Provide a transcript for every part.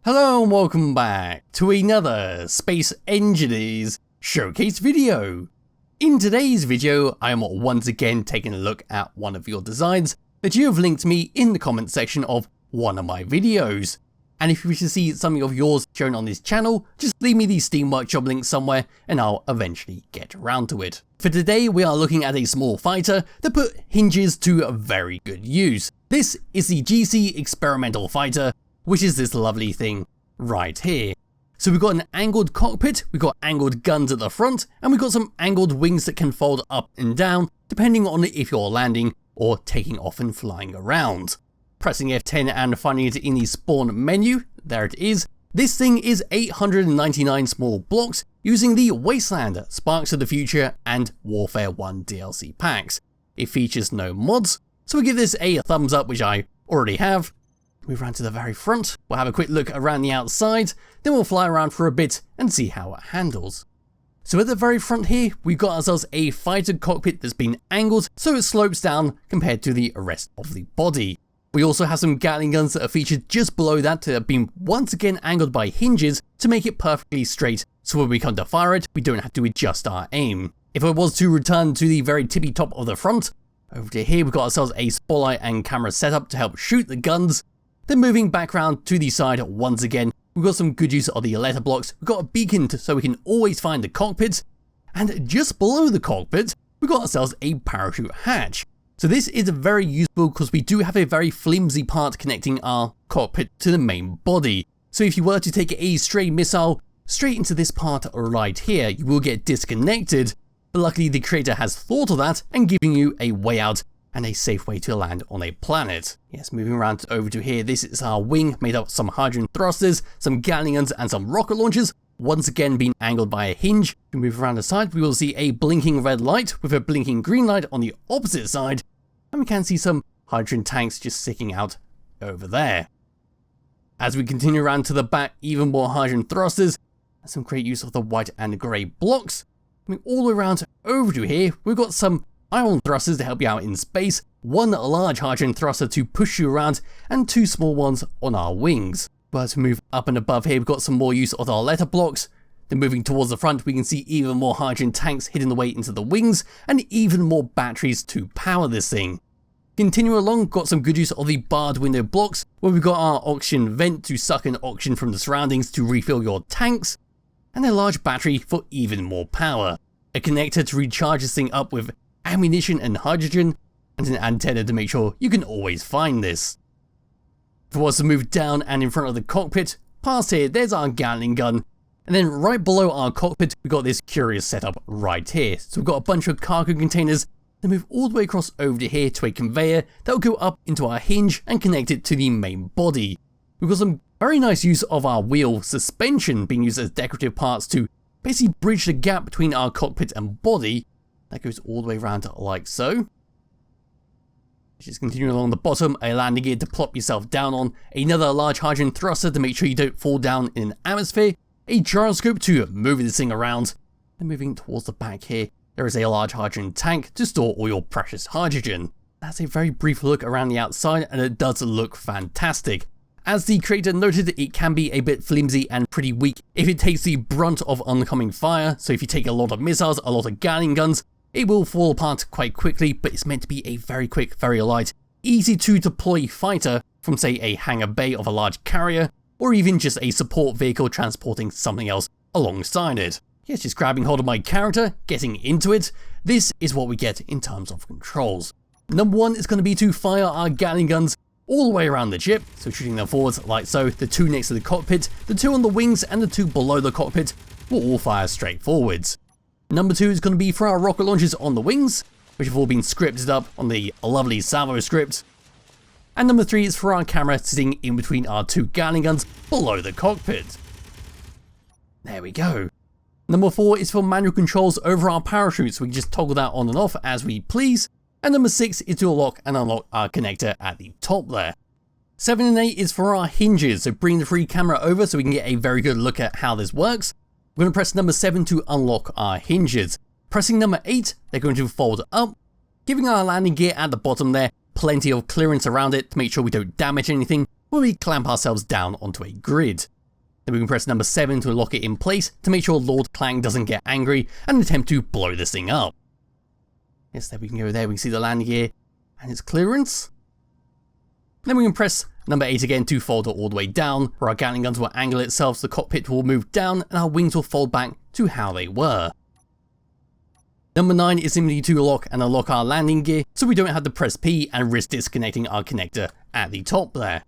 Hello and welcome back to another Space Engineers showcase video. In today's video, I am once again taking a look at one of your designs that you have linked me in the comment section of one of my videos. And if you wish to see something of yours shown on this channel, just leave me the Steam Workshop link somewhere and I'll eventually get around to it. For today, we are looking at a small fighter that put hinges to a very good use. This is the GC Experimental Fighter, which is this lovely thing right here. So we've got an angled cockpit, we've got angled guns at the front, and we've got some angled wings that can fold up and down, depending on if you're landing or taking off and flying around. Pressing F10 and finding it in the spawn menu, there it is. This thing is 899 small blocks using the Wasteland, Sparks of the Future, and Warfare 1 DLC packs. It features no mods, so we'll give this a thumbs up, which I already have. Move around to the very front, we'll have a quick look around the outside, then we'll fly around for a bit and see how it handles. So at the very front here, we've got ourselves a fighter cockpit that's been angled so it slopes down compared to the rest of the body. We also have some Gatling guns that are featured just below that have been once again angled by hinges to make it perfectly straight, so when we come to fire it, we don't have to adjust our aim. If I was to return to the very tippy top of the front, over to here we've got ourselves a spotlight and camera setup to help shoot the guns. Then moving back around to the side once again, we've got some good use of the letter blocks, we've got a beacon so we can always find the cockpit, and just below the cockpit, we've got ourselves a parachute hatch. So this is very useful because we do have a very flimsy part connecting our cockpit to the main body. So if you were to take a stray missile straight into this part right here, you will get disconnected, but luckily the creator has thought of that and giving you a way out and a safe way to land on a planet. Yes, moving around over to here, this is our wing made up of some hydrogen thrusters, some Gatling guns and some rocket launchers, once again being angled by a hinge. To move around the side, we will see a blinking red light with a blinking green light on the opposite side, and we can see some hydrogen tanks just sticking out over there. As we continue around to the back, even more hydrogen thrusters, and some great use of the white and grey blocks. Coming all the way around over to here, we've got some ion thrusters to help you out in space, one large hydrogen thruster to push you around, and two small ones on our wings. But as we move up and above here, we've got some more use of our letter blocks. Then moving towards the front, we can see even more hydrogen tanks hidden away into the wings, and even more batteries to power this thing. Continuing along, got some good use of the barred window blocks, where we've got our oxygen vent to suck in oxygen from the surroundings to refill your tanks, and a large battery for even more power. A connector to recharge this thing up with ammunition and hydrogen, and an antenna to make sure you can always find this. If I was to move down and in front of the cockpit, past here, there's our Gatling gun, and then right below our cockpit, we've got this curious setup right here. So we've got a bunch of cargo containers, then move all the way across over to here to a conveyor that will go up into our hinge and connect it to the main body. We've got some very nice use of our wheel suspension being used as decorative parts to basically bridge the gap between our cockpit and body. That goes all the way around like so. Just continuing along the bottom, a landing gear to plop yourself down on, another large hydrogen thruster to make sure you don't fall down in an atmosphere, a gyroscope to move this thing around, and moving towards the back here, there is a large hydrogen tank to store all your precious hydrogen. That's a very brief look around the outside, and it does look fantastic. As the creator noted, it can be a bit flimsy and pretty weak if it takes the brunt of oncoming fire, so if you take a lot of missiles, a lot of Gatling guns, it will fall apart quite quickly, but it's meant to be a very quick, very light, easy to deploy fighter from say a hangar bay of a large carrier, or even just a support vehicle transporting something else alongside it. Yes, just grabbing hold of my character, getting into it, this is what we get in terms of controls. Number one is going to be to fire our Gatling guns all the way around the ship, so shooting them forwards like so, the two next to the cockpit, the two on the wings and the two below the cockpit will all fire straight forwards. Number two is going to be for our rocket launchers on the wings, which have all been scripted up on the lovely Salvo script. And number three is for our camera sitting in between our two Gatling guns below the cockpit. There we go. Number four is for manual controls over our parachute, so we can just toggle that on and off as we please. And number six is to lock and unlock our connector at the top there. 7 and 8 is for our hinges, so bring the free camera over so we can get a very good look at how this works. We're going to press number 7 to unlock our hinges. Pressing number 8, they're going to fold up, giving our landing gear at the bottom there plenty of clearance around it to make sure we don't damage anything when we clamp ourselves down onto a grid. Then we can press number 7 to lock it in place to make sure Lord Clang doesn't get angry and attempt to blow this thing up. Yes, there we can go there, we can see the landing gear and its clearance. Then we can press number 8 again to fold it all the way down, where our Gatling guns will angle itself so the cockpit will move down and our wings will fold back to how they were. Number 9 is simply to lock and unlock our landing gear so we don't have to press P and risk disconnecting our connector at the top there.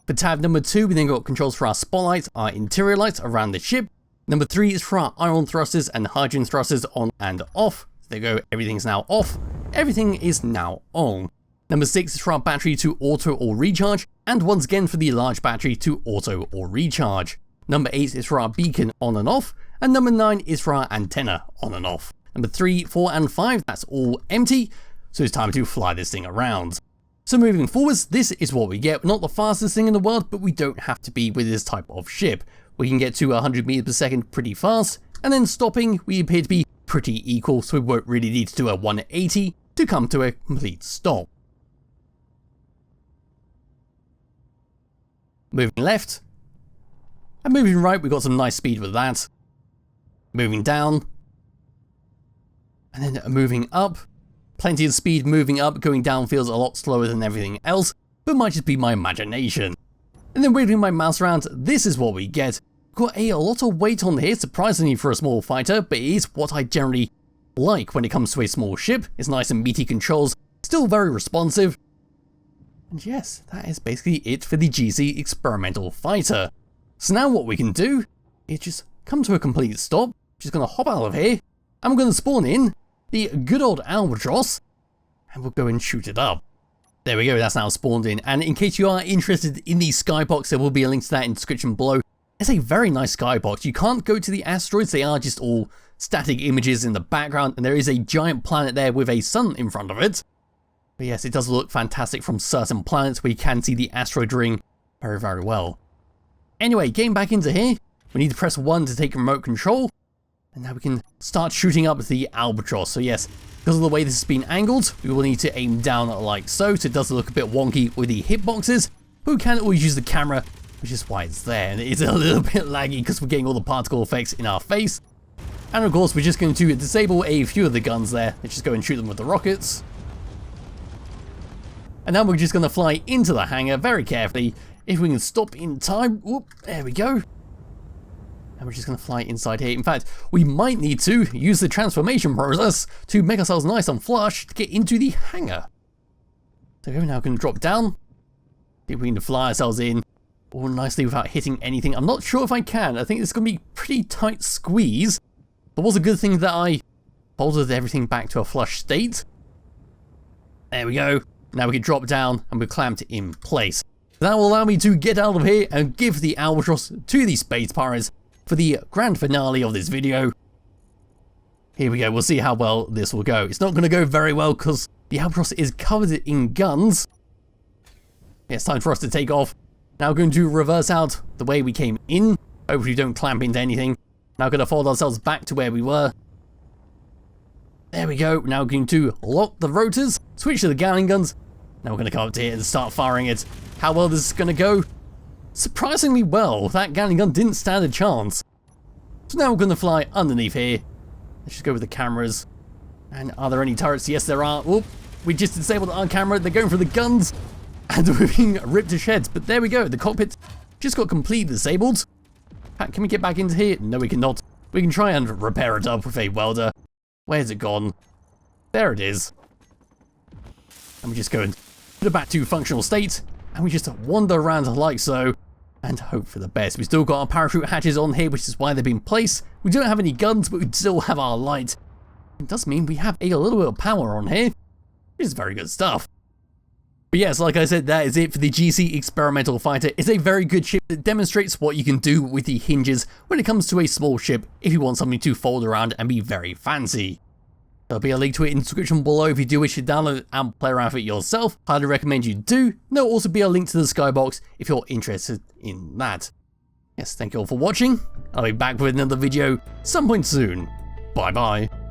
For tab number 2, we then got controls for our spotlights, our interior lights around the ship. Number 3 is for our ion thrusters and hydrogen thrusters on and off. So there you go, everything's now off, everything is now on. Number 6 is for our battery to auto or recharge, and once again for the large battery to auto or recharge. Number 8 is for our beacon on and off, and number 9 is for our antenna on and off. Number 3, 4 and 5, that's all empty, so it's time to fly this thing around. So moving forwards, this is what we get. We're not the fastest thing in the world, but we don't have to be with this type of ship. We can get to 100 meters per second pretty fast, and then stopping, we appear to be pretty equal, so we won't really need to do a 180 to come to a complete stop. Moving left, and moving right, we've got some nice speed with that. Moving down, and then moving up. Plenty of speed moving up, going down feels a lot slower than everything else, but might just be my imagination. And then wiggling my mouse around, this is what we get. Got a lot of weight on here, surprisingly for a small fighter, but it is what I generally like when it comes to a small ship. It's nice and meaty controls, still very responsive. And yes, that is basically it for the GC Experimental Fighter. So now what we can do is just come to a complete stop, just gonna hop out of here, and we're gonna spawn in the good old Albatross, and we'll go and shoot it up. There we go, that's now spawned in, and in case you are interested in the Skybox, there will be a link to that in the description below. It's a very nice Skybox. You can't go to the asteroids, they are just all static images in the background, and there is a giant planet there with a sun in front of it. But yes, it does look fantastic from certain planets where you can see the asteroid ring very, very well. Anyway, getting back into here, we need to press 1 to take remote control, and now we can start shooting up the Albatross. So yes, because of the way this has been angled, we will need to aim down like so, so it does look a bit wonky with the hitboxes, but we can always use the camera, which is why it's there, and it is a little bit laggy because we're getting all the particle effects in our face. And of course, we're just going to disable a few of the guns there. Let's just go and shoot them with the rockets. And now we're just going to fly into the hangar very carefully. If we can stop in time, whoop, there we go. And we're just going to fly inside here. In fact, we might need to use the transformation process to make ourselves nice and flush to get into the hangar. So we're now going to drop down. See if we can fly ourselves in all nicely without hitting anything. I'm not sure if I can. I think it's going to be a pretty tight squeeze. But what's a good thing that I folded everything back to a flush state. There we go. Now we can drop down and we're clamped in place. That will allow me to get out of here and give the Albatross to the Space Pirates for the grand finale of this video. Here we go, we'll see how well this will go. It's not going to go very well because the Albatross is covered in guns. Yeah, it's time for us to take off. Now we're going to reverse out the way we came in. Hopefully we don't clamp into anything. Now we're going to fold ourselves back to where we were. There we go, now we're going to lock the rotors, switch to the Gatling guns. Now we're going to come up to here and start firing it. How well this is going to go? Surprisingly well, that Gatling gun didn't stand a chance. So now we're going to fly underneath here. Let's just go with the cameras. And are there any turrets? Yes, there are. Whoop, we just disabled our camera. They're going for the guns. And we're being ripped to shreds. But there we go, the cockpit just got completely disabled. Can we get back into here? No, we cannot. We can try and repair it up with a welder. Where's it gone? There it is. And we just go and put it back to functional state. And we just wander around like so. And hope for the best. We still got our parachute hatches on here, which is why they've been placed. We don't have any guns, but we still have our light. It does mean we have a little bit of power on here, which is very good stuff. But yes, like I said, that is it for the GC Experimental Fighter. It's a very good ship that demonstrates what you can do with the hinges when it comes to a small ship if you want something to fold around and be very fancy. There'll be a link to it in the description below if you do wish to download it and play around with it yourself. Highly recommend you do. There'll also be a link to the Skybox if you're interested in that. Yes, thank you all for watching. I'll be back with another video some point soon. Bye bye.